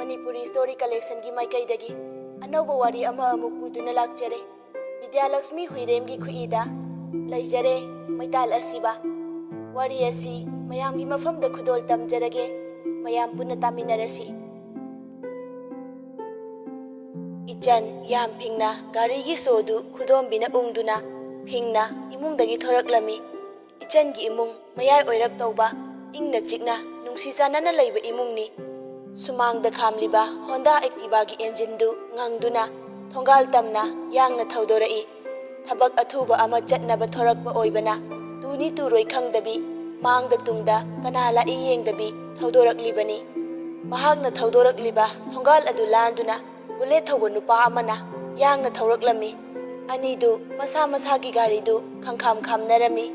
Manipuri Story Collection gi maikaidagi anauba wari ama amuk puduna lakjare Vidyalakshmi Huiremgi khuida laijare maital asiba wari asi mayamgi mafamda khudol tamjarage mayam punna taminarasi Ichan yam phingna gari gi sodu khudombina ungduna phingna imungdagi thoraklami Ichan gi imung mayai oirap tawba ingna chikna nungsi sanana leiba imungni Sumangda khamliba Honda Activa gi engine du ngangduna thongal tamna yangna thaudorai thabak athuba ama chatnaba thorakba oibana tuni turoi khangdabi mangda tungda kanala iyengdabi thaudoraklibani mahakna thaudorakliba thongal adu landuna bullet thauba nupa amana yangna thauраklami anidu masa masa gi gari du khangkham khamnarami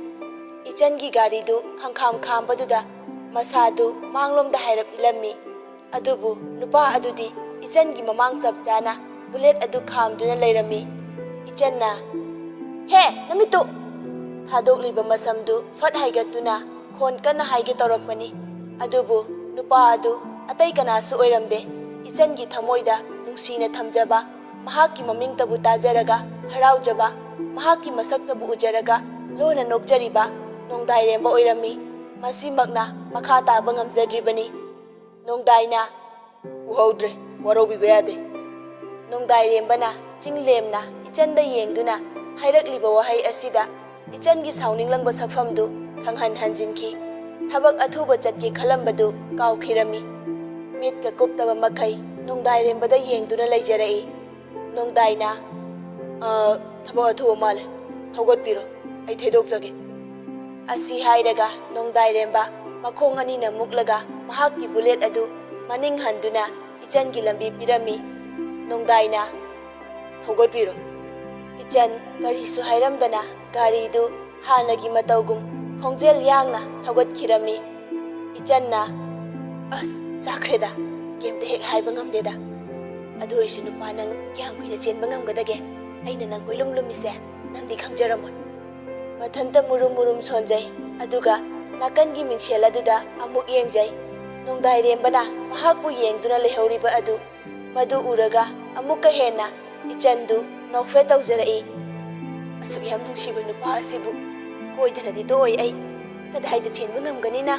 Ichan gi gari du khangkham khambaduda masadu manglomda hairap ilami adubu nupa adudi Ichan gi mamang chapchana bullet adu khamduna leirami Ichanna he namitu thadokliba masamdu fat haigatuna khon kana haige torakpani adubu nupa adu atai kana su oiramde Ichan gi thamoida nungsina thamjaba mahakki maming tabu tajaraga haraujaba mahakki masak tabu ujaraga lona nokjariba nongdai remba oirami masimakna makha taba ngamjadribani nongdaina uhaudre warobiba yade nongdai rembana chinglemna Ichanda yengduna hairakliba wahai asida Ichan gi sauninglangbा sakfamdu khanghan hanjinki thabak athuba chatke khalambadu kawkhirami mitka kuptaba makai nongdai rembada yengduna leijarai nongdaina thabak athuba male thaugatpiro ai thedokjage asi hairaga nongdai remba makhong ani na muklaga mahakki bullet adu maning handuna Ichan gi lambi pirami nongdaina thaugatpiro Ichan gari su hairamdana gari du hanagi matawgum khongjel yangna thaugatkirami Ichanna as chakreda gemde hek haiba ngamdeda adu isu nupa nang kyam kuina chenba ngamgadage aina nang koilum lumise nangdi khangjaramoi mathanta murum murum sonjai aduga nakangi mingshel aduda amuk yengjai nongdai rembana mahakbu yengduna lehoriba adu madu uraga amuka hena Ichandu nokfe tawjarai asuk yam nungsiba nupa asibu koidanadi doi ai kadaida chenba ngamganina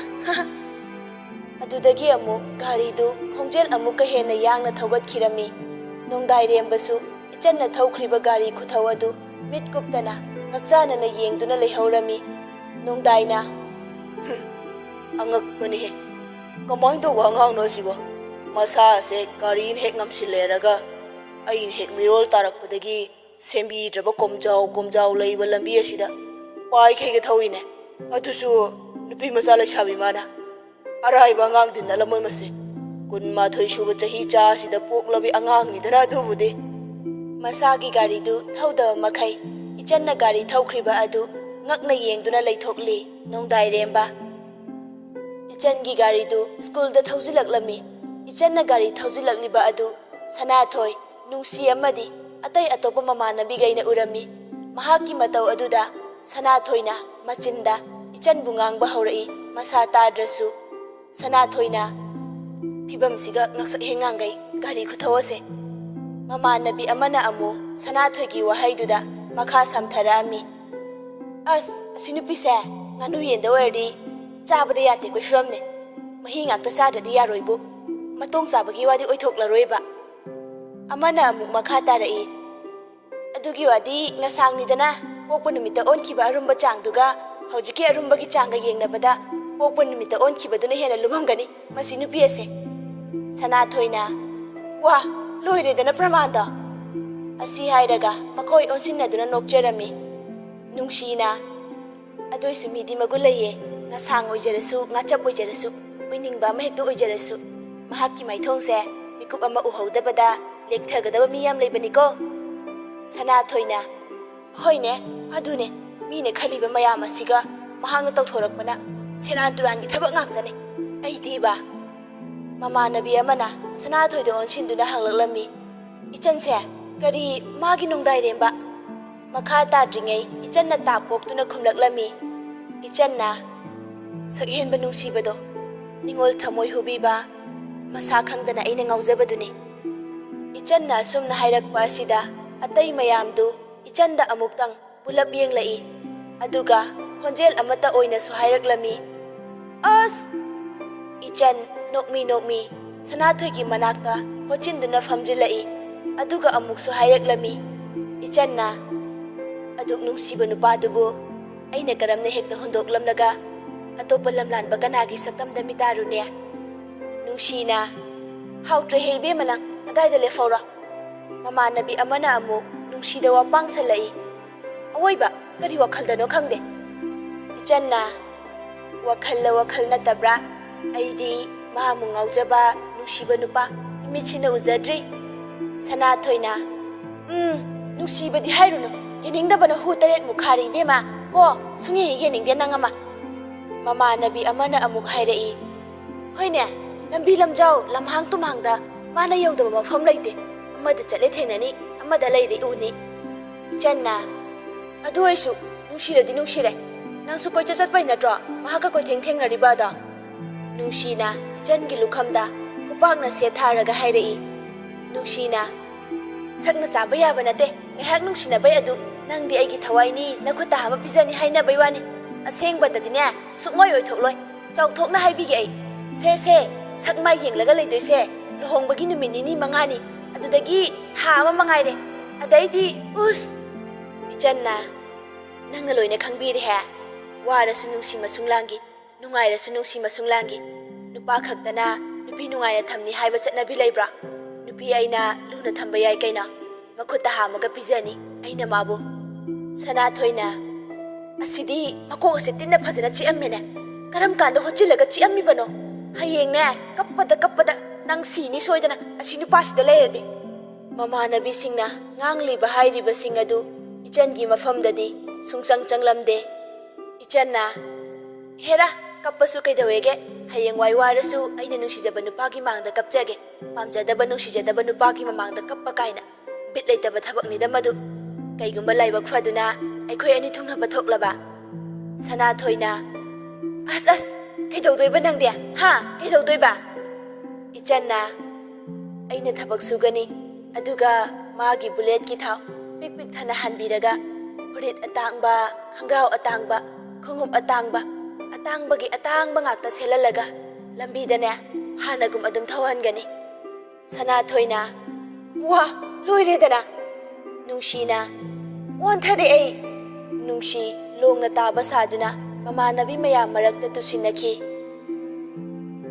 adudagi amuk gari du khongjel amuka hena yangna thaugatkirami nongdai rembasu Ichanna thaukhriba gari khuthau adu mitkuptana ngakchana na yengduna lehorami nongdaina angakpani he kamai do wangang no sibo masa se gari hek ngamsileraga ain hek mirol tarakpadagi sembi draba komjau leiba lambi asida pai khege thawine adusu nupi masala chabi mana araiba angang din alamoi mase kunma thoi suba chahi cha sida poklabi angang ni dana dubude masagi gari du thauda makai Ichanna gari thaukhriba adu ngakna yengduna leithokli nongdai remba Ichan gi gari du school da thaujilaklami Ichanna gari thaujilaklibा adu sanathoi nungsi amadi atai atopa mamanabi gaina urami mahaki matau aduda sanathoina machinda Ichan bungangba haurai masa tadrasu sanathoina phibam siga ngaksa hengangai gari khuthawase mamanabi amana amu sanathoigi wahaiduda makha samtharami as asinupise nganu yenda werdi chabada yate ko firamne mahi ngakta chadadi yaroibu matong chabagi wadi oithoklaroi amana amu makha tarai adugi wadi ngasangni dana pokpa numita onkiba arumba changduga hojiki arumba gi changa yengnabada pokpa numita onkiba duna hena lumamgani masi nupi ase sanathoina wa loire dana pramanda asi hairaga makoi onsinnaduna nokjerami nungsina adoisu midi magulaye ngasang oijerasu ngachap oijerasu oiningba mahekto oijerasu mahakki maithongse mikup ama uhaudabada lekthagada miyam leibaniko sanathoina hoine adune mine khaliba mayam asiga mahangna tawthorakpana seran turan gi thabak ngaktane aidiba mamanabi amana sanathoida onsinduna hanglaklami Ichanse kari magi nongdai remba makha tadringai Ichanna tapoktuna khumlaklami Ichanna sakhenba nungsibado ningol thamoi hubiba masa khangdana aina ngaujabaduni. Ichanna asumna hairakpa asida atai mayamdu icanda amuktang pulap yenglai. Aduga khonjel amata oinasu hairaklami. As! Ichan nokmi Sanathoygi manakta hochinduna famjilai. Aduga amuksu hairaklami. Ichanna aduk nungsiba nupadubu aina karamna hekta hundoklamlaga atopa lamlanba kanagi satamda mitarune. Nungsina hautre heibe manang adaida lefawra. Mamanabi amana amuk nungsida wapang salai. Awoiba kari wakhaldano khangde. Ichanna wakhal natabra aidi mahamu ngaujaba nungsiba nupa imichina uzadri. Sanathoyna nungsibadi hairunu yeningdabana hu taret mukhari ibema ko sungye yeningde nangama. Mamanabi amana amuk hairai. Hoine lambi lamjau lamhang tumhangda mana yaudaba mafam laite amada chale thenani amada leire uni. Ichanna adu aisu nungsiradi nungsire nangsu koi chachatpai natro mahaka koi thengribada. Nungsina ichangi lukhamda kupakna se tharaga hairai. Nungsina sakna chaba yaba nate ngahak nungsina bai adu nangdi aigi thawaini nakhuta hama pizani haina bai wani. Asengbadadine sukmoi oithokloi chauthokna haibige ai. Se sakmai yenglaga leidoise lohongbagi numit nini mangani adudagi tha ama mangaire adaidi us. Ichanna nangna loina khangbiri he warasu nungsi masunglangi nungairasu nungsi masunglangi nupa khaktana nupi nungaira thamni haiba chatnabi leibra. Nupi aina luna thamba yai kaina makhuta hamaga pizani aina mabu. Sanathoyna asidi makok ase tinna phajana chiammene karam kanda hochilaga chiammi bano hayengne kappada nang sini soidana asinu pasida leiradi. Mamanabi singna ngangliba hairiba sing adu ichangi mafamdadi sungchang changlamde. Ichanna hera kappasu kaidawege hayeng wai warasu aina nungsijaba nupagi mangda kapjage pamjadaba nungsijadaba nupagi mamangda kappa kaina bit leitaba thabakni damadu kaigumba laibak faduna aikhoi ani thungnaba thoklaba. Sanathoyna as kaidawdoiba nangde ha kaidawdoiba. Ichanna aina thabak sugani aduga magi bullet ki thaw pik thana hanbiraga furit atangba khangrau atangba khungum atangbagi atangba ngakta selalaga lambidane hanagum adum thawhangani. Sanathoyna wa loiredana. Nungsina wanthare ai. Nungsi longna taba saduna mamanabi mayam marakta tusinaki.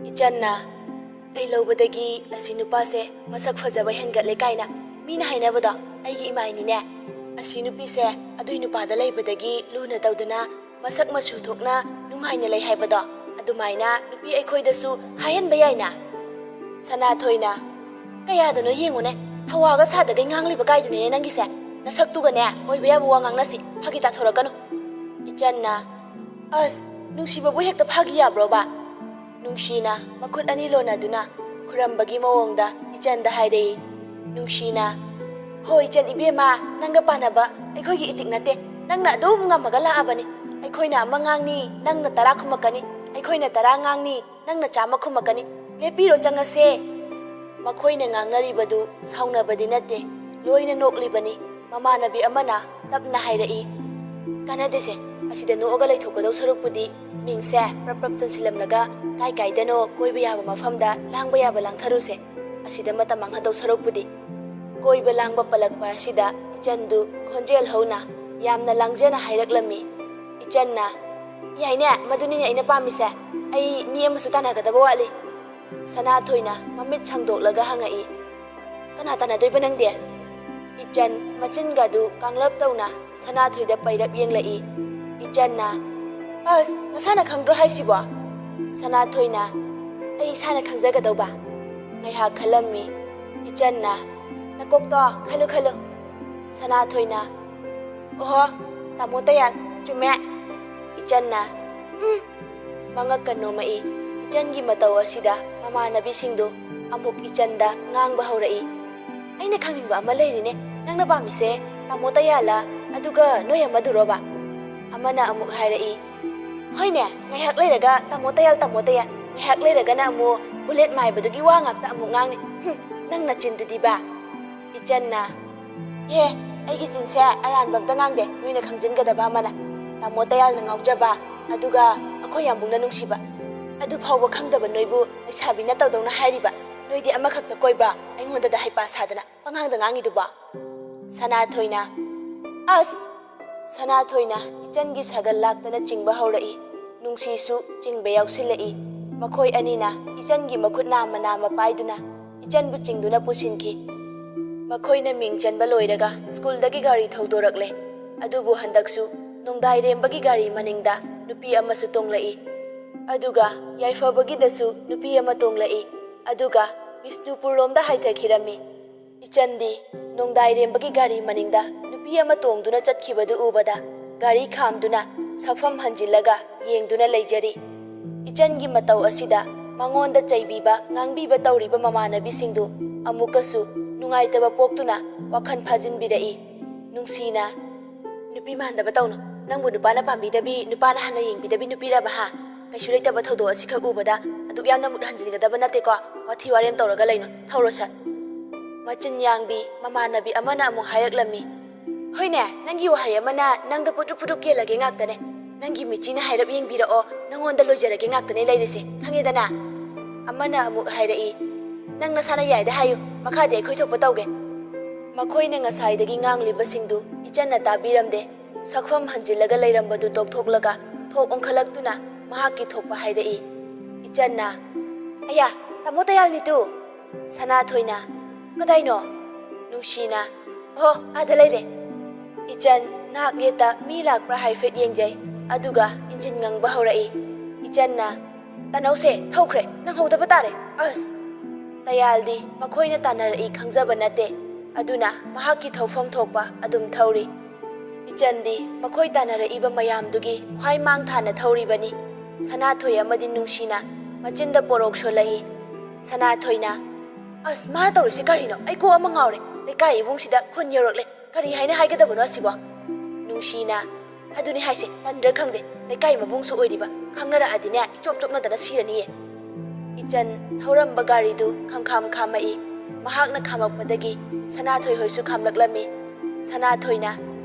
Ichanna ai lobadagi asi nupase masak fajaba hengatle kaina mina hainabada aigi imaini ne. Asi nupise adui nupada leibadagi luna tawdana masak masu thokna nungaina lei haibada adumaina nupi aikhoidasu hayan bayaina. Sanathoyna kayadano yengone thawaga sadaga ngangliba kaidune nangise nasaktuga ne oiba yabu wa ngangnasi phagi ta thorakanu. Ichanna as nungsibabu hekta phagi yabroba. Nungsina makhut ani lona duna khurambagi mawongda ichanda hairei. Nungsina hoi ichan ibema nanga panaba aikhoigi itik nate nangna adum ngamaga laabani. Aikhoina ama ngangni nangna tara khumakani aikhoina tara ngangni nangna chama khumakani lepiro changase. Makhoina ngangnaribadu saunabadi nate loina noklibani. Mamanabi amana tapna hairei. Kanadese asida nooga leithokadaw sarukpudi mingse prap chansilamlaga kaidano koiba yaba mafamda langba yaba langtharuse asida mata manghadaw sarukpudi koiba langba palakpa asida ichandu khonjel hauna yamna langjana hairaklammi. Ichanna yaine maduni aina pamise ai mi amasu tanagadaba wali. Sanathoyna mamit changdoklaga hangai kana doiba nangde. Ichan machingadu kanglap tawna Sanathoyda pairap yenglai. Ichanna as nasana khangdro haisibo. Sanathoyna ai sana khangjagadawba ngaiha khalammi. Ichanna nakokto khalu. Sanathoyna oho tamo tayal chume. Ichanna mangakano mai. Ichangi mataw asida mamanabi singdo amuk ichanda ngangba haurai. Aina khangingba ama leirine nangna pamise tamo tayala aduga noya maduroba. Amana amuk hairai. Hoine ngaihak leiraga tamo tayal ngahak leiraga na amu bullet ꯃꯥꯏꯕꯗꯨꯒꯤ ꯋꯥ ꯉꯥꯛꯇ ꯑꯃꯨꯛ ꯉꯥꯡꯅꯤ ꯅꯪ ꯅꯆꯤꯟꯗꯨꯗꯤꯕ ꯏꯆꯟꯅ ꯑꯩꯒꯤ ꯆꯤꯟꯁꯦ ꯑꯔꯥꯟꯕ ꯑꯝꯇ ꯉꯥꯡꯗꯦ ꯅꯣꯏꯅ ꯈꯪꯖꯤꯟꯒꯗꯕ ꯑꯃꯅ ꯇꯥꯃꯣ ꯇꯌꯥꯜꯅ ꯉꯥꯎꯖꯕ ꯑꯗꯨꯒ ꯑꯩꯈꯣꯏ ꯌꯥꯝꯕꯨꯡꯅ ꯅꯨꯡꯁꯤꯕ ꯑꯗꯨ ꯐꯥꯎꯕ ꯈꯪꯗꯕ ꯅꯣꯏꯕꯨ ꯂꯩꯁꯥꯕꯤꯅ ꯇꯧꯗꯧꯅ ꯍꯥꯏꯔꯤꯕ ꯅꯣꯏꯗꯤ ꯑꯃꯈꯛꯇ ꯀꯣꯏꯕ꯭ꯔꯥ ꯑꯩꯉꯣꯟꯗ ꯍꯩꯄꯥ ꯁꯥꯗꯅ ꯄꯉꯥꯡꯗ ꯉꯥꯡꯉꯤꯗꯨꯕꯣ ꯁꯅꯥꯊꯣꯏꯅ ꯑꯁ ꯁꯅꯥꯊꯣꯏꯅ ꯏꯆꯟꯒꯤ ꯁꯥꯒꯜ ꯂꯥꯛꯇꯅ ꯆꯤꯡꯕ ꯍꯧꯔꯛꯏ ꯅꯨꯡꯁꯤꯁꯨ ꯆꯤꯡꯕ ꯌꯥꯎꯁꯤꯜꯂꯛꯏ ꯃꯈꯣꯏ ꯑꯅꯤꯅ ꯏꯆꯟꯒꯤ ꯃꯈꯨꯠ ꯅꯥꯝꯃ ꯅꯥꯝꯃ ꯄꯥꯏꯗꯨꯅ ꯏꯆꯟꯕꯨ ꯆꯤꯡꯗꯨꯅ ꯄꯨꯁꯤꯟꯈꯤ ꯃꯈꯣꯏꯅ ꯃꯤꯡ ꯆꯟꯕ ꯂꯣꯏꯔꯒ ꯁ꯭ꯀꯨꯜꯗꯒꯤ ꯒꯥꯔꯤ ꯊꯧꯗꯣꯔꯛꯂꯦ ꯑꯗꯨꯕꯨ ꯍꯟꯗꯛꯁꯨ ꯅꯣꯡꯗꯥꯏꯔꯦꯝꯕꯒꯤ ꯒꯥꯔꯤ ꯃꯅꯤꯡꯗ ꯅꯨꯄꯤ ꯑꯃꯁꯨ ꯇꯣꯡꯂꯛꯏ ꯑꯗꯨꯒ ꯌꯥꯏꯐꯕꯒꯤꯗꯁꯨ ꯅꯨꯄꯤ ꯑꯃ ꯇꯣꯡꯂꯛꯏ ꯑꯗꯨꯒ ꯕꯤꯁꯅꯨꯄꯨꯔꯂꯣꯝꯗ ꯍꯥꯏꯊꯈꯤꯔꯝꯃꯤ ꯏꯆꯟꯗꯤ ꯅꯣꯡꯗꯥꯏꯔꯦꯝꯕꯒꯤ ꯒꯥꯔꯤ ꯃꯅꯤꯡꯗ ꯅꯨꯄꯤ ꯑꯃ ꯇꯣꯡꯗꯨꯅ ꯆꯠꯈꯤꯕꯗꯨ ꯎꯕꯗ ꯒꯥꯔꯤ ꯈꯥꯝꯗꯨꯅ ꯁꯛꯐꯝ ꯍꯟꯖꯤꯜꯂꯒ ꯌꯦꯡꯗꯨꯅ ꯂꯩꯖꯔꯤ ꯏꯆꯟꯒꯤ ꯃꯇꯧ ꯑꯁꯤꯗ ꯃꯉꯣꯟꯗ ꯆꯩꯕꯤꯕ ꯉꯥꯡꯕꯤꯕ ꯇꯧꯔꯤꯕ ꯃꯃꯥꯟꯅꯕꯤꯁꯤꯡꯗꯨ ꯑꯃꯨꯛꯀꯁꯨ ꯅꯨꯡꯉꯥꯏꯇꯕ ꯄꯣꯛꯇꯨꯅ ꯋꯥꯈꯜ ꯐꯥꯖꯤꯟꯕꯤꯔꯛꯏ ꯅꯨꯡꯁꯤꯅ ꯅꯨꯄꯤ ꯃꯥꯟꯗꯕ ꯇꯧꯅꯨ ꯅꯪꯕꯨ ꯅꯨꯄꯥꯅ ꯄꯥꯝꯕꯤꯗꯕꯤ ꯅꯨꯄꯥꯅ ꯍꯟꯅ ꯌꯦꯡꯕꯤꯗꯕꯤ ꯅꯨꯄꯤꯔꯕ ꯍꯥ ꯀꯩꯁꯨ ꯂꯩꯇꯕ ꯊꯧꯗꯣꯛ ꯑꯁꯤꯈꯛ ꯎꯕꯗ ꯑꯗꯨꯛ ꯌꯥꯝꯅ ꯃꯨꯠ ꯍꯟꯖꯤꯟꯒꯗꯕ ꯅꯠꯇꯦꯀꯣ ꯋꯥꯊꯤ ꯋꯥꯔꯦꯝ ꯇꯧꯔꯒ ꯂꯩꯅꯨ ꯊꯧꯔꯣ ꯁꯠ ꯃꯆꯤꯟ ꯌꯥꯡꯕꯤ ꯃꯃꯥꯟꯅꯕꯤ ꯑꯃꯅ ꯑꯃꯨꯛ ꯍꯥꯏꯔꯛꯂꯝꯃꯤ ꯍꯣꯏꯅꯦ ꯅꯪꯒꯤ ꯋꯥꯍꯩ ꯑꯃꯅ ꯅꯪꯗ ꯄꯨꯇ꯭ꯔꯨꯞ ꯄꯨꯇ꯭ꯔꯨꯞ ꯀꯦꯜꯂꯒꯦ ꯉꯥꯛꯇꯅꯦ ꯅꯪꯒꯤ ꯃꯤꯆꯤꯅ ꯍꯥꯏꯔꯞ ꯌꯦꯡꯕꯤꯔꯛꯑꯣ ꯅꯪꯉꯣꯟꯗ ꯂꯣꯏꯖꯔꯒꯦ ꯉꯥꯛꯇꯅꯦ ꯂꯩꯔꯤꯁꯦ ꯈꯪꯉꯦꯗꯅ ꯑꯃꯅ ꯑꯃꯨꯛ ꯍꯥꯏꯔꯛꯏ ꯅꯪ ꯅꯁꯥꯅ ꯌꯥꯏꯗ ꯍꯥꯏꯌꯨ ꯃꯈꯥꯗꯤ ꯑꯩꯈꯣꯏ ꯊꯣꯛꯄ ꯇꯧꯒꯦ ꯃꯈꯣꯏꯅ ꯉꯁꯥꯏꯗꯒꯤ ꯉꯥꯡꯂꯤꯕꯁꯤꯡꯗꯨ ꯏꯆꯟꯅ ꯇꯥꯕꯤꯔꯝꯗꯦ ꯁꯛꯐꯝ ꯍꯟꯖꯤꯜꯂꯒ ꯂꯩꯔꯝꯕꯗꯨ ꯇꯣꯛꯊꯣꯛꯂꯒ ꯊꯣꯛ ꯑꯣꯟꯈꯠꯂꯛꯇꯨꯅ ꯃꯍꯥꯛꯀꯤ ꯊꯣꯛꯄ ꯍꯥꯏꯔꯛꯏ ꯏꯆꯟꯅ ꯑꯌꯥ ꯇꯥꯃꯣ ꯇꯌꯥꯜꯅꯤꯇꯨ ꯁꯅꯥꯊꯣꯏꯅ ꯀꯗꯥꯏꯅꯣ ꯅꯨꯡꯁꯤꯅ ꯑꯣ ꯑꯥꯗ ꯂꯩꯔꯦ ꯏꯆꯟ ꯅꯍꯥꯛ ꯌꯦꯠꯇ ꯃꯤ ꯂꯥꯛꯄ꯭ꯔꯥ ꯍꯥꯏꯐꯦꯠ ꯌꯦꯡꯖꯩ ꯑꯗꯨꯒ ꯏꯟꯖꯤꯟ ꯉꯪꯕ ꯍꯧꯔꯛꯏ ꯏꯆꯟꯅ ꯇꯅꯧꯁꯦ ꯊꯧꯈ꯭ꯔꯦ ꯅꯪꯍꯧꯗꯕ ꯇꯥꯔꯦ ꯑꯁ ꯇꯌꯥꯜꯗꯤ ꯃꯈꯣꯏꯅ ꯇꯥꯟꯅꯔꯛꯏ ꯈꯪꯖꯕ ꯅꯠꯇꯦ ꯑꯗꯨꯅ ꯃꯍꯥꯛꯀꯤ ꯊꯧꯐꯝ ꯊꯣꯛꯄ ꯑꯗꯨꯝ ꯊꯧꯔꯤ ꯏꯆꯟꯗꯤ ꯃꯈꯣꯏ ꯇꯥꯟꯅꯔꯛꯏꯕ ꯃꯌꯥꯝꯗꯨꯒꯤ ꯈ꯭ꯋꯥꯏ ꯃꯥꯡ ꯊꯥꯅ ꯊꯧꯔꯤꯕꯅꯤ ꯁꯅꯥꯊꯣꯏ ꯑꯃꯗꯤ ꯅꯨꯡꯁꯤꯅ ꯃꯆꯤꯟꯗ ꯄꯣꯔꯣꯛ ꯁꯣꯜꯂꯛꯏ ꯁꯅꯥꯊꯣꯏꯅ ꯑꯁ ꯃꯥꯅ ꯇꯧꯔꯤꯁꯦ ꯀꯔꯤꯅꯣ ꯑꯩ ꯀꯣꯛ ꯑꯃ ꯉꯥꯎꯔꯦ ꯂꯩꯀꯥꯏ ꯏꯕꯨꯡꯁꯤꯗ ꯈꯨꯟ ꯌꯧꯔꯛꯂꯦ ꯀꯔꯤ ꯍꯥꯏꯅ ꯍꯥꯏꯒꯗꯕꯅꯣ ꯑꯁꯤꯕꯣ ꯅꯨꯡꯁꯤꯅ ꯑꯗꯨꯅꯤ ꯍꯥꯏꯁꯦ ꯇꯟꯗ꯭ꯔ ꯈꯪꯗꯦ ꯂꯩꯀꯥꯏ ꯃꯕꯨꯡꯁꯨ ꯑꯣꯏꯔꯤꯕ ꯈꯪꯅꯔꯛꯑꯗꯤꯅꯦ ꯏꯆꯣꯞ ꯆꯣꯞꯅꯗꯅ ꯁꯤꯔꯅꯤꯌꯦ ꯏꯆꯟ ꯊꯧꯔꯝꯕ ꯒꯥꯔꯤꯗꯨ ꯈꯝꯈꯥꯝ ꯈꯥꯝꯃꯛꯏ ꯃꯍꯥꯛꯅ ꯈꯥꯝꯃꯛꯄꯗꯒꯤ ꯁꯅꯥꯊꯣꯏ ꯍꯣꯏꯁꯨ ꯈꯥꯝꯂꯛꯂꯝꯃꯤ ꯁꯅꯥꯊꯣꯏꯅ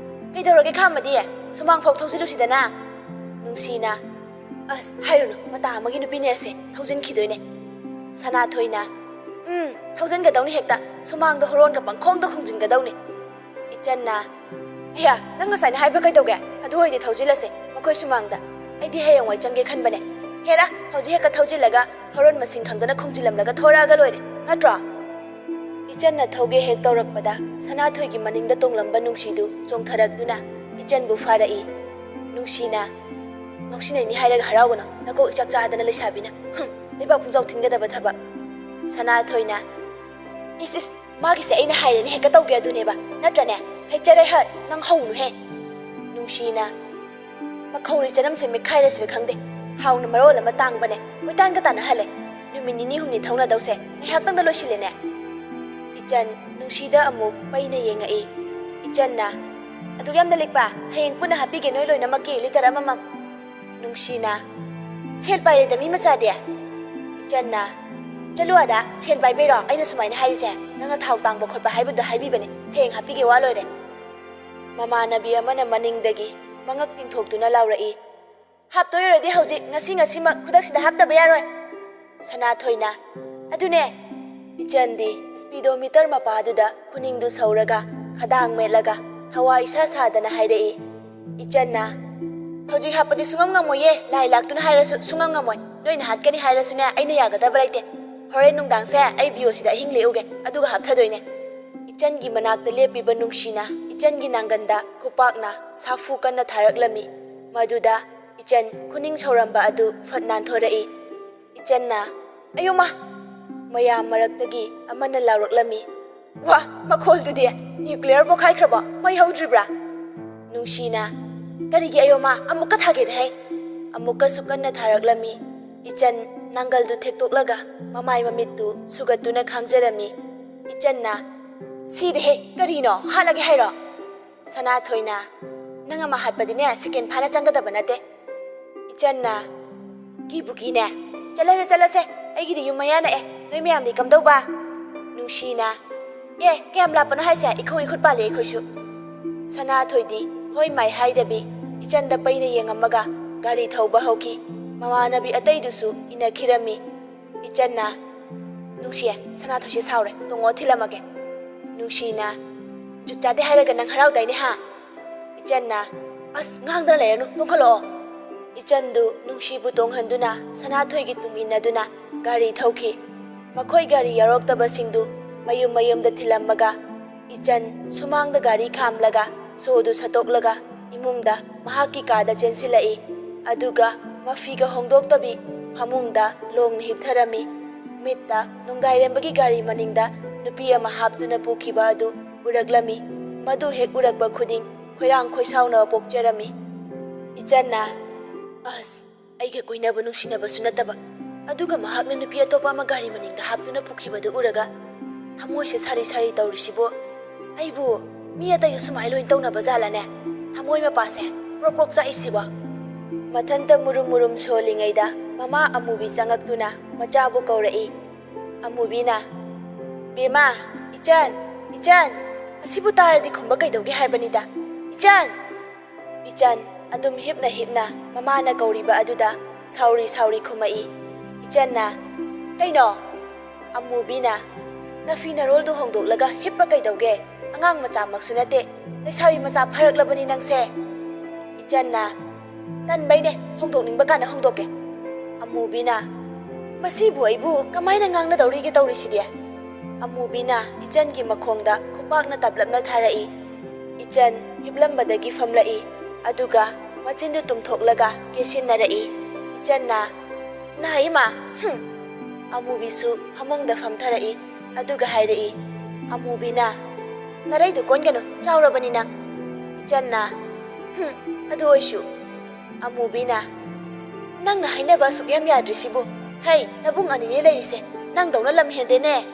ꯀꯩꯗꯧꯔꯒꯦ ꯈꯥꯝꯃꯗꯤ ꯁꯨꯃꯥꯡꯐꯥꯎ ꯊꯧꯖꯤꯜꯂꯨꯁꯤꯗꯅ ꯅꯨꯡꯁꯤꯅ ꯑꯁ ꯍꯥꯏꯔꯨꯅꯨ ꯃꯇꯥ ꯑꯃꯒꯤ ꯅꯨꯄꯤꯅꯦ ꯑꯁꯦ ꯊꯧꯖꯤꯟꯈꯤꯗꯣꯏꯅꯦ ꯁꯅꯥꯊꯣꯏꯅ ꯊꯧꯖꯤꯟꯒꯗꯧꯅꯤ ꯍꯦꯛꯇ ꯁꯨꯃꯥꯡꯗ ꯍꯣꯔꯣꯟꯒ ꯄꯪꯈꯣꯡꯗ ꯈꯣꯡꯖꯤꯟꯒꯗꯧꯅꯤ ꯏꯆꯟꯅ ꯑꯌꯥ ꯅꯪ ꯉꯁꯥꯏꯅ ꯍꯥꯏꯕ ꯀꯩꯗꯧꯒꯦ ꯑꯗꯨ ꯑꯣꯏꯗꯤ ꯊꯧꯖꯤꯜꯂꯁꯦ ꯃꯈꯣꯏ ꯁꯨꯃꯥꯡꯗ ꯑꯩꯗꯤ ꯍꯌꯦꯡꯋꯥꯏ ꯆꯪꯒꯦ ꯈꯟꯕꯅꯦ ꯍꯦꯔꯥ ꯍꯧꯖꯤꯛ ꯍꯦꯛꯇ ꯊꯧꯖꯤꯜꯂꯒ ꯍꯣꯔꯣꯟ ꯃꯁꯤꯡ ꯈꯪꯗꯅ ꯈꯣꯡꯖꯤꯜꯂꯝꯂꯒ ꯊꯣꯔꯛꯑꯒ ꯂꯣꯏꯔꯦ ꯅꯠꯇ꯭ꯔꯣ ꯏꯆꯟꯅ ꯊꯧꯒꯦ ꯍꯦꯛ ꯇꯧꯔꯛꯄꯗ ꯁꯅꯥꯊꯣꯏꯒꯤ ꯃꯅꯤꯡꯗ ꯇꯣꯡꯂꯝꯕ ꯅꯨꯡꯁꯤꯗꯨ ꯆꯣꯡꯊꯔꯛꯇꯨꯅ ꯏꯆꯟꯕꯨ ꯐꯥꯔꯛꯏ ꯅꯨꯡꯁꯤꯅ ꯉꯥꯎꯁꯤꯟꯅꯩꯅꯤ ꯍꯥꯏꯔꯒ ꯍꯔꯥꯎꯒꯅꯨ ꯅꯀꯣꯛ ꯏꯆꯥꯛ ꯆꯥꯗꯅ ꯂꯩꯁꯥꯕꯤꯅ ꯂꯩꯕꯥꯛ ꯄꯨꯡꯖꯥꯎ ꯊꯤꯟꯒꯗꯕ ꯊꯕꯛ ꯁꯅꯥꯊꯣꯏꯅ ꯏꯁ ꯃꯥꯒꯤꯁꯦ ꯑꯩꯅ ꯍꯥꯏꯔꯦꯅꯦ ꯍꯦꯛꯇ ꯇꯧꯒꯦ ꯑꯗꯨꯅꯦꯕ ꯅꯠꯇ꯭ꯔꯅꯦ ꯍꯩꯆꯔꯦ ꯍꯠ ꯅꯪ ꯍꯧꯅꯨꯍꯦ ꯅꯨꯡꯁꯤꯅ ꯃꯈꯧꯔꯤ ꯆꯅꯝꯁꯦ ꯃꯦꯠꯈꯥꯏꯔꯁꯤꯔ ꯈꯪꯗꯦ ꯊꯥꯎꯅ ꯃꯔꯣꯜ ꯑꯃ ꯇꯥꯡꯕꯅꯦ ꯀꯣꯏꯇꯥꯟꯒ ꯇꯥꯟꯅꯍꯜꯂꯦ ꯅꯨꯃꯤꯠ ꯅꯤꯅꯤ ꯍꯨꯝꯅꯤ ꯊꯧꯅꯗꯧꯁꯦ ꯉꯥꯏꯍꯥꯛꯇꯪꯗ ꯂꯣꯏꯁꯤꯜꯂꯦꯅꯦ ꯏꯆꯟ ꯅꯨꯡꯁꯤꯗ ꯑꯃꯨꯛ ꯄꯩꯅ ꯌꯦꯡꯉꯛꯏ ꯏꯆꯟꯅ ꯑꯗꯨꯛ ꯌꯥꯝꯅ ꯂꯤꯛꯄ ꯍꯌꯦꯡ ꯄꯨꯟꯅ ꯍꯥꯞꯄꯤꯒꯦ ꯅꯣꯏ ꯂꯣꯏꯅꯃꯛꯀꯤ ꯂꯤꯇꯔ ꯑꯃꯃꯝ ꯅꯨꯡꯁꯤꯅ ꯁꯦꯜ ꯄꯥꯏꯔꯦꯗ ꯃꯤ ꯃꯆꯥꯗꯤ ꯏꯆꯟꯅ ꯆꯠꯂꯨ ꯑꯗ ꯁꯦꯟ ꯄꯥꯏꯕꯩꯔꯣ ꯑꯩꯅ ꯁꯨꯃꯥꯏꯅ ꯍꯥꯏꯔꯤꯁꯦ ꯅꯪꯅ ꯊꯥꯎ ꯇꯥꯡꯕ ꯈꯣꯠꯄ ꯍꯥꯏꯕꯗꯨ ꯍꯥꯏꯕꯤꯕꯅꯦ ꯍꯌꯦꯡ ꯍꯥꯞꯄꯤꯒꯦ ꯋꯥ ꯂꯣꯏꯔꯦ ꯃꯃꯥꯟꯅꯕꯤ ꯑꯃꯅ ꯃꯅꯤꯡꯗꯒꯤ ꯃꯉꯛ ꯇꯤꯡꯊꯣꯛꯇꯨꯅ ꯂꯥꯎꯔꯛꯏ ꯍꯥꯞꯇꯣꯏ ꯑꯣꯏꯔꯗꯤ ꯍꯧꯖꯤꯛ ꯉꯁꯤꯃꯛ ꯈꯨꯗꯛꯁꯤꯗ ꯍꯥꯞꯇꯕ ꯌꯥꯔꯣꯏ ꯁꯅꯥꯊꯣꯏꯅ ꯑꯗꯨꯅꯦ ꯏꯆꯟꯗꯤ ꯁ꯭ꯄꯤꯗꯣꯃꯤꯇꯔ ꯃꯄꯥꯗꯨꯗ ꯈꯨꯅꯤꯡꯗꯨ ꯁꯧꯔꯒ ꯈꯗꯥꯡ ꯃꯦꯠꯂꯒ ꯊꯋꯥꯏ ꯏꯁꯥ ꯁꯥꯗꯅ ꯍꯥꯏꯔꯛꯏ ꯏꯆꯟꯅ ꯍꯧꯖꯤꯛ ꯍꯥꯞꯄꯗꯤ ꯁꯨꯡꯉꯝ ꯉꯝꯃꯣꯏꯌꯦ ꯂꯥꯏ ꯂꯥꯛꯇꯨꯅ ꯍꯥꯏꯔꯁꯨ ꯁꯨꯡꯉꯝ ꯉꯝꯃꯣꯏ ꯅꯣꯏꯅ ꯍꯥꯠꯀꯅꯤ ꯍꯥꯏꯔꯁꯨꯅꯦ ꯑꯩꯅ ꯌꯥꯒꯗꯕ ꯂꯩꯇꯦ ꯍꯣꯔꯦꯟ ꯅꯨꯡꯗꯥꯡꯁꯦ ꯑꯩ ꯕꯤꯑꯣꯁꯤꯗ ꯑꯍꯤꯡ ꯂꯦꯛꯎꯒꯦ ꯑꯗꯨꯒ ꯍꯥꯞꯊꯗꯣꯏꯅꯦ ꯏꯆꯟꯒꯤ ꯃꯅꯥꯛꯇ ꯂꯦꯞꯄꯤꯕ ꯅꯨꯡꯁꯤꯅ ꯏꯆꯟꯒꯤ ꯅꯥꯡꯒꯟꯗ ꯈꯨꯄꯥꯛꯅ ꯁꯥꯐꯨ ꯀꯟꯅ ꯊꯥꯔꯛꯂꯝꯃꯤ ꯃꯗꯨꯗ ꯏꯆꯟ ꯈꯨꯅꯤꯡ ꯁꯧꯔꯝꯕ ꯑꯗꯨ ꯐꯠ ꯅꯥꯟꯊꯣꯔꯛꯏ ꯏꯆꯟꯅ ꯑꯌꯣꯃꯥ ꯃꯌꯥꯝ ꯃꯔꯛꯇꯒꯤ ꯑꯃꯅ ꯂꯥꯎꯔꯛꯂꯝꯃꯤ ꯋꯥ ꯃꯈꯣꯜꯗꯨꯗꯤ ꯅ꯭ꯌꯨꯀ꯭ꯂꯤꯌꯔ ꯄꯣꯈꯥꯏꯈ꯭ꯔꯕꯣ ꯃꯩ ꯍꯧꯗ꯭ꯔꯤꯕ꯭ꯔꯥ ꯅꯨꯡꯁꯤꯅ ꯀꯔꯤꯒꯤ ꯑꯌꯣꯃꯥ ꯑꯃꯨꯛꯀ ꯊꯥꯒꯦꯗꯍꯦ ꯑꯃꯨꯛꯀꯁꯨ ꯀꯟꯅ ꯊꯥꯔꯛꯂꯝꯃꯤ ꯏꯆꯟ ꯅꯥꯡꯒꯜꯗꯨ ꯊꯦꯛꯇꯣꯛꯂꯒ ꯃꯃꯥꯏ ꯃꯃꯤꯠꯇꯨ ꯁꯨꯒꯠꯇꯨꯅ ꯈꯥꯡꯖꯔꯝꯃꯤ ꯏꯆꯟꯅ ꯁꯤꯗꯦꯍꯦ ꯀꯔꯤꯅꯣ ꯍꯥꯠꯂꯒꯦ ꯍꯥꯏꯔꯣ ꯁꯅꯥꯊꯣꯏꯅ ꯅꯪ ꯑꯃ ꯍꯥꯠꯄꯗꯤꯅꯦ ꯁꯦꯀꯦꯟ ꯐꯥꯅ ꯆꯪꯒꯗꯕ ꯅꯠꯇꯦ ꯏꯆꯟꯅ ꯀꯤꯕꯨ ꯀꯤꯅꯦ ꯆꯠꯂꯁꯦ ꯑꯩꯒꯤꯗꯤ ꯌꯨꯝ ꯃꯌꯥ ꯅꯛꯑꯦ ꯅꯣꯏ ꯃꯌꯥꯝꯗꯤ ꯀꯝꯗꯧꯕ ꯅꯨꯡꯁꯤꯅ ꯀꯌꯥꯝ ꯂꯥꯞꯄꯅꯣ ꯍꯥꯏꯁꯦ ꯏꯈꯨꯠ ꯄꯥꯜꯂꯦ ꯑꯩꯈꯣꯏꯁꯨ ꯁꯅꯥꯊꯣꯏꯗꯤ ꯍꯣꯏ ꯃꯥꯏ ꯍꯥꯏꯗꯕꯤ ꯏꯆꯟꯗ ꯄꯩꯅ ꯌꯦꯡꯉꯝꯃꯒ ꯒꯥꯔꯤ ꯊꯧꯕ ꯍꯧꯈꯤ ꯃꯃꯥꯟꯅꯕꯤ ꯑꯇꯩꯗꯨꯁꯨ ꯏꯟꯅꯈꯤꯔꯝꯃꯤ ꯏꯆꯟꯅ ꯅꯨꯡꯁꯤꯌꯦ ꯁꯅꯥꯊꯣꯏꯁꯦ ꯁꯥꯎꯔꯦ ꯇꯣꯡꯉꯣ ꯊꯤꯜꯂꯝꯃꯒꯦ ꯅꯨꯡꯁꯤꯅ ꯖꯨꯠ ꯆꯥꯗꯦ ꯍꯥꯏꯔꯒ ꯅꯪ ꯍꯔꯥꯎꯗꯥꯏꯅꯦ ꯍꯥ ꯏꯆꯟꯅ ꯑꯁ ꯉꯥꯡꯗꯅ ꯂꯩꯔꯅꯨ ꯇꯣꯡꯈꯠꯂꯛꯑꯣ ꯏꯆꯟꯗꯨ ꯅꯨꯡꯁꯤꯕꯨ ꯇꯣꯡꯍꯟꯗꯨꯅ ꯁꯅꯥꯊꯣꯏꯒꯤ ꯇꯨꯡ ꯏꯟꯅꯗꯨꯅ ꯒꯥꯔꯤ ꯊꯧꯈꯤ ꯃꯈꯣꯏ ꯒꯥꯔꯤ ꯌꯥꯎꯔꯛꯇꯕꯁꯤꯡꯗꯨ ꯃꯌꯨꯝꯗ ꯊꯤꯜꯂꯝꯃꯒ ꯏꯆꯟ ꯁꯨꯃꯥꯡꯗ ꯒꯥꯔꯤ ꯈꯥꯝꯂꯒ ꯁꯣꯗꯨ ꯁꯠꯇꯣꯛꯂꯒ 이몽다 마하키 가다 젠실라이 아두가 마피가 홍독더비 파몽다 롱 힙타라미 미타 농가이렘바기 가리 마닝다 누피야 마합두나 포키바 아두 우락라미 마두 헥 우락바 쿠딩 쾌랑 쾌사우나 복제라미 이짠나 아스 아이게 꾸이나바 누시나바수 나타바 아두가 마학나 누피야 토바마 가리 마닝다 합두나 포키바도 우라가 타모이세 사리사리 떠우리시보 아이부 미야다 유스마일로인 떠우나바 잘라네 Hamoy mapase, prok sa Matanta murum solingaida, mama amubi sangagtuna, machabu kaurai. Amubi na. Bima, Ichan, asibu taradi kumba kay dawgi haibanida. Ichan, adum hipna, mama na kauriba aduda, sauri kumai. Ichan na. Kaino? Amubi na. Nafina rol do hongdok laga hippa kay dawgi. Angang machamak sunate. Nagsabi macha pharaglaban nang se Ichan na tanbay ne hongdok ba kana hongdoke Amubi na masibu aibu kamay na ngang na dawri ge tawri sidia Amubi na Ichan gi makhongda khupak na tablap na tharai Ichan hiblambadagi famlai aduga machindu tumthoklaga kesin narai Ichan na ima Amubi su hamongda famtharai aduga hairai Amubi na Naray do kon gano, chawrabani nang. Ichan na, ado oisyu. Amubi na, nang nahay na ba sukyam yadrisibo? Hay, nabung anini layrise, nang daw na lamhende ne.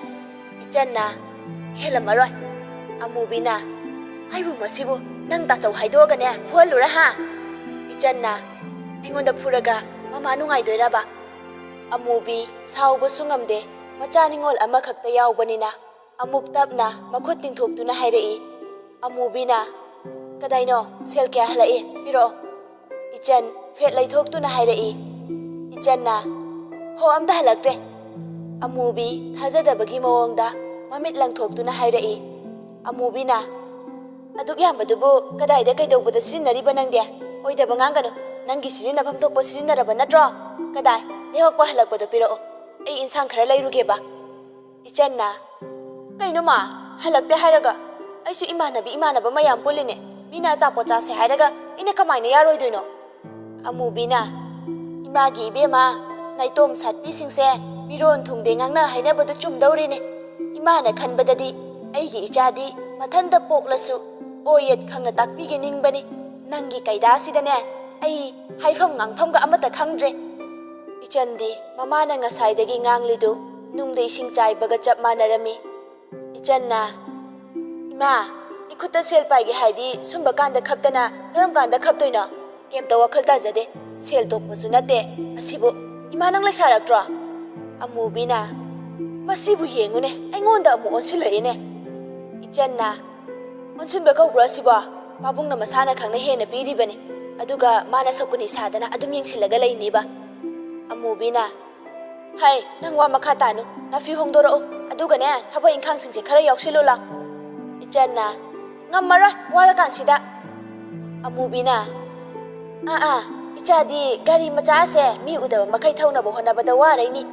Ichan na, helam maroy. Amubi na, ay bumasibo, nang tachaw haydo ka ne, puhalura ha. Ichan na, ingonda puraga, mamanungay doy raba. Amubi, saubo sungamde, machaningol ama kaktayaw banina. Amuk tap na makut tingthok tu na hairai Amubi na kadai no sel kya halai piro Ichan fet lai thok tu na hairai Ichan na ho amda halaktre Amubi thajada bagi mawangda mamit lang thok tu na hairai Amubi na aduk yam badubu kadai da kaidau bada sinnari banang dia oida bangangano nangi sizina pham thok pa sizinara ba natro kadai lewak pa halak badu piro ei insang khara lai ruge ba Ichan na Kaino ma, halakte hairaga. Aisu imanaba mayam puline. Mina chapo chase hairaga, ina kamay na yaroy doino. Amubi na. Imagi ibe ma, naitom satpi singse, miron thungde ngang na hainabado chumdawrine. Imana khanbadadi, aigi ichadi, mathanda poklasu, oyet khangna takpige ningbani. Nangi kaida sidane, ai haifam ngangpham ga amata khangdre. Ichandi, mama na ngasaydagi nganglidu, nungde ising chaybaga chap manarami. Ichan na Ima, ikuta sel paigi haidi sumba kanda khaptana karam kanda khaptoina kemta wakhal ta jade sel tokpasu nate asibu ima nang lai saraktra Amubi na masibu yengune aingonda amu onsilaine Ichan na onsunba kaubra siba babung na masana khangna hena piribane aduga mana sokuni sadana adum yengsilaga laini ba Amubi na Hai nang wa makha tanu nafi hongdoro aduga ne thaba ingkhang singje khara yauksilula Ichan na ngammara wara kansida Amubi na ichadi gari macha se mi udaba makai thauna bo hona bada warai ni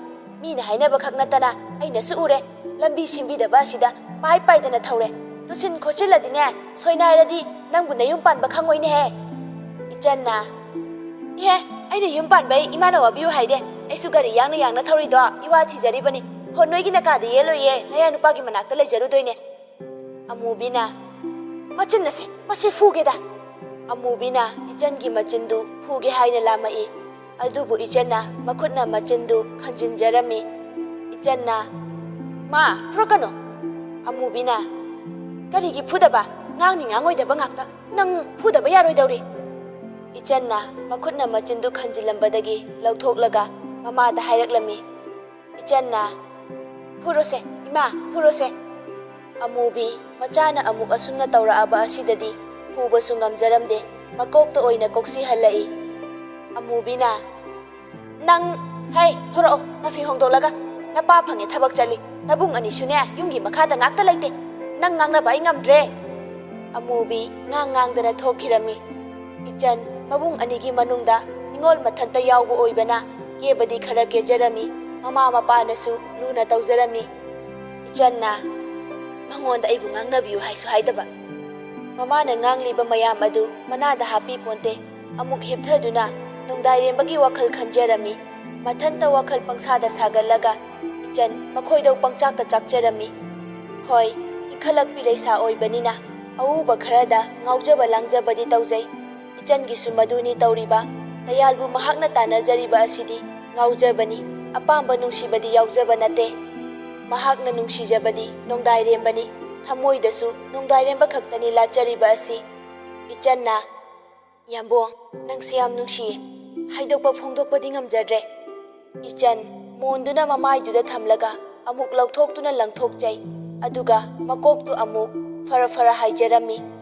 mi na haina ba khakna tana aina su ure lambi simbi da ba sida pai dana thaure tusin khochiladi ne soinai radi nangbu na yum pan ba khangoi ne he Ichan na aina yum pan bai imana wa biu haide aisu gari yangna thauri do iwa thijari bani Honoi na kada yelo ye naya nupa ki manakta lai jaru doine Amubi na machin na se masi fuge da Amubi na Ichan gi machin du fuge haina lamai adubu Ichan na makut na machin du khanjin jarami Ichan na ma prokano Amubi na kari gi fuda ba ngang ni ngangoi da ba ngakta nang fuda ba yaroi dauri Ichan na makut na machin du khanjilambadagi lauthok laga ꯃꯃꯥꯗ ꯍꯥꯏꯔꯛꯂꯝꯃꯤ꯫ ꯏꯆꯟꯅ "ꯐꯨꯔꯣꯁꯦ ꯏꯃꯥ, ꯐꯨꯔꯣꯁꯦ"꯫ ꯑꯃꯨꯕꯤ ꯃꯆꯥꯅ ꯑꯃꯨꯛ ꯑꯁꯨꯝꯅ ꯇꯧꯔꯛꯑꯕ ꯑꯁꯤꯗꯗꯤ ꯐꯨꯕꯁꯨ ꯉꯝꯖꯔꯝꯗꯦ, ꯃꯀꯣꯛꯇ ꯑꯣꯏꯅ ꯀꯣꯛꯁꯤꯍꯜꯂꯛꯏ꯫ ꯑꯃꯨꯕꯤꯅ "ꯅꯪ ꯍꯩ ꯊꯣꯔꯛꯑꯣ, ꯅꯐꯤ ꯍꯣꯡꯗꯣꯛꯂꯒ ꯅꯄꯥ ꯐꯪꯉꯦ ꯊꯕꯛ ꯆꯠꯂꯤ, ꯅꯕꯨꯡ ꯑꯅꯤꯁꯨꯅꯦ ꯌꯨꯝꯒꯤ ꯃꯈꯥꯗ ꯉꯥꯛꯇ ꯂꯩꯇꯦ, ꯅꯪ ꯉꯥꯡꯅꯕ ꯑꯩ ꯉꯝꯗ꯭ꯔꯦ"꯫ ꯑꯃꯨꯕꯤ ꯉꯥꯡꯗꯅ ꯊꯣꯛꯈꯤꯔꯝꯃꯤ꯫ ꯏꯆꯟ ꯃꯕꯨꯡ ꯑꯅꯤꯒꯤ ꯃꯅꯨꯡꯗ ꯅꯤꯡꯉꯣꯜ ꯃꯊꯟꯇ ꯌꯥꯎꯕ ꯑꯣꯏꯕꯅ ꯀꯦꯕꯗꯤ ꯈꯔ ꯀꯦꯖꯔꯝꯃꯤ, ꯃꯃꯥ ꯃꯄꯥꯅꯁꯨ ꯂꯨꯅ ꯇꯧꯖꯔꯝꯃꯤ꯫ ꯏꯆꯟꯅ "ꯃꯉꯣꯟꯗ ꯑꯩꯕꯨ ꯉꯥꯡꯅꯕꯤꯌꯨ ꯍꯥꯏꯁꯨ ꯍꯥꯏꯗꯕ"꯫ ꯃꯃꯥꯅ ꯉꯥꯡꯂꯤꯕ ꯃꯌꯥꯝ ꯑꯗꯨ ꯃꯅꯥꯗ ꯍꯥꯞꯄꯤꯄꯣꯟꯇꯦ꯫ ꯑꯃꯨꯛ ꯍꯤꯞꯊꯗꯨꯅ ꯅꯣꯡꯗꯥꯏꯔꯦꯝꯕꯒꯤ ꯋꯥꯈꯜ ꯈꯟꯖꯔꯝꯃꯤ꯫ ꯃꯊꯟꯇ ꯋꯥꯈꯜ ꯄꯪꯁꯥꯗ ꯁꯥꯒꯠꯂꯒ ꯏꯆꯟ ꯃꯈꯣꯏꯗꯧ ꯄꯪꯆꯥꯛꯇ ꯆꯥꯛꯆꯔꯝꯃꯤ꯫ ꯍꯣꯏ, ꯏꯟꯈꯠꯂꯛꯄꯤ ꯂꯩꯁꯥ ꯑꯣꯏꯕꯅꯤꯅ ꯑꯎꯕ ꯈꯔꯗ ꯉꯥꯎꯖꯕ ꯂꯥꯡꯖꯕꯗꯤ ꯇꯧꯖꯩ꯫ ꯏꯆꯟꯒꯤꯁꯨ ꯃꯗꯨꯅꯤ ꯇꯧꯔꯤꯕ꯫ ꯗꯌꯥꯜꯕꯨ ꯃꯍꯥꯛꯅ ꯇꯥꯟꯅꯖꯔꯤꯕ ꯑꯁꯤꯗꯤ ꯉꯥꯎꯖꯕꯅꯤ, ꯑꯄꯥꯝꯕ ꯅꯨꯡꯁꯤꯕꯗꯤ ꯌꯥꯎꯖꯕ ꯅꯠꯇꯦ꯫ ꯃꯍꯥꯛꯅ ꯅꯨꯡꯁꯤꯖꯕꯗꯤ ꯅꯣꯡꯗꯥꯏꯔꯦꯝꯕꯅꯤ, ꯊꯃꯣꯏꯗꯁꯨ ꯅꯣꯡꯗꯥꯏꯔꯦꯝꯕ ꯈꯛꯇꯅꯤ ꯂꯥꯠꯆꯔꯤꯕ ꯑꯁꯤ꯫ ꯏꯆꯟꯅ "ꯌꯥꯝꯕꯣꯡ, ꯅꯪꯁꯦ ꯌꯥꯝ ꯅꯨꯡꯁꯤꯌꯦ, ꯍꯥꯏꯗꯣꯛꯄ ꯐꯣꯡꯗꯣꯛꯄꯗꯤ ꯉꯝꯖꯗ꯭ꯔꯦ"꯫ ꯏꯆꯟ ꯃꯣꯟꯗꯨꯅ ꯃꯃꯥꯏꯗꯨꯗ ꯊꯝꯂꯒ ꯑꯃꯨꯛ ꯂꯧꯊꯣꯛꯇꯨꯅ ꯂꯪꯊꯣꯛꯆꯩ, ꯑꯗꯨꯒ ꯃꯀꯣꯛꯇꯨ ꯑꯃꯨꯛ ꯐꯔ ꯐꯔ ꯍꯥꯏꯖꯔꯝꯃꯤ꯫